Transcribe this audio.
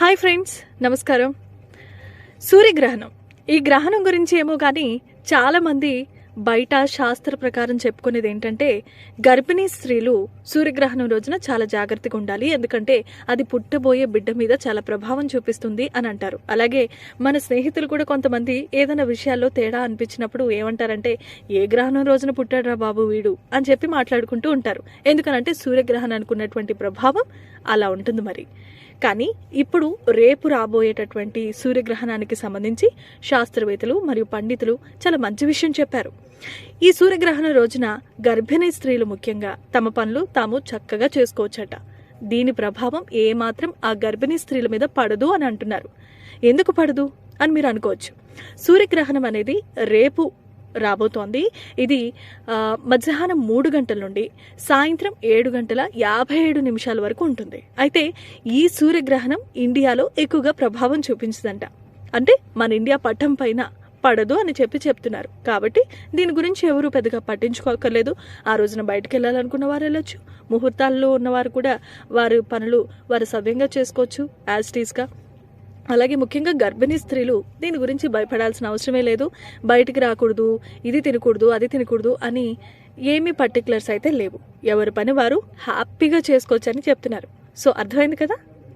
Hi friends, నమస్కారం. సూర్యగ్రహణం, ఈ గ్రహణం గురించి ఏమో కానీ చాలామంది బయట శాస్త్ర ప్రకారం చెప్పుకునేది ఏంటంటే గర్భిణీ స్త్రీలు సూర్యగ్రహణం రోజున చాలా జాగ్రత్తగా ఉండాలి, ఎందుకంటే అది పుట్టబోయే బిడ్డ మీద చాలా ప్రభావం చూపిస్తుంది అని అంటారు. అలాగే మన స్నేహితులు కూడా కొంతమంది ఏదైనా విషయాల్లో తేడా అనిపించినప్పుడు ఏమంటారంటే ఏ గ్రహణం రోజున పుట్టాడురా బాబు వీడు అని చెప్పి మాట్లాడుకుంటూ ఉంటారు. ఎందుకనంటే సూర్యగ్రహణానికి ఉన్నటువంటి ప్రభావం అలా ఉంటుంది. మరి కానీ ఇప్పుడు రేపు రాబోయేటటువంటి సూర్యగ్రహణానికి సంబంధించి శాస్త్రవేత్తలు మరియు పండితులు చాలా మంచి విషయం చెప్పారు. ఈ సూర్యగ్రహణం రోజున గర్భిణీ స్త్రీలు ముఖ్యంగా తమ పనులు తాము చక్కగా చేసుకోవచ్చట. దీని ప్రభావం ఏమాత్రం ఆ గర్భిణీ స్త్రీల మీద పడదు అని అంటున్నారు. ఎందుకు పడదు అని మీరు అనుకోవచ్చు. సూర్యగ్రహణం అనేది రేపు రాబోతోంది. ఇది మధ్యాహ్నం 3 గంటల నుండి సాయంత్రం 7:57 వరకు ఉంటుంది. అయితే ఈ సూర్యగ్రహణం ఇండియాలో ఎక్కువగా ప్రభావం చూపించదంట. అంటే మన ఇండియా పట్టం పైన పడదు అని చెప్తున్నారు. కాబట్టి దీని గురించి ఎవరు పెద్దగా పట్టించుకోకర్లేదు. ఆ రోజున బయటకు వెళ్ళాలనుకున్న వారు వెళ్ళొచ్చు. ముహూర్తాల్లో ఉన్నవారు కూడా వారి పనులు వారు సవ్యంగా చేసుకోవచ్చు యాజ్ ఇట్ ఈస్గా. అలాగే ముఖ్యంగా గర్భిణీ స్త్రీలు దీని గురించి భయపడాల్సిన అవసరమే లేదు. బయటికి రాకూడదు, ఇది తినకూడదు, అది తినకూడదు అని ఏమీ పర్టికులర్స్ అయితే లేవు. ఎవరి పని వారు హ్యాపీగా చేసుకోవచ్చు అని చెప్తున్నారు. సో అర్థమైంది కదా.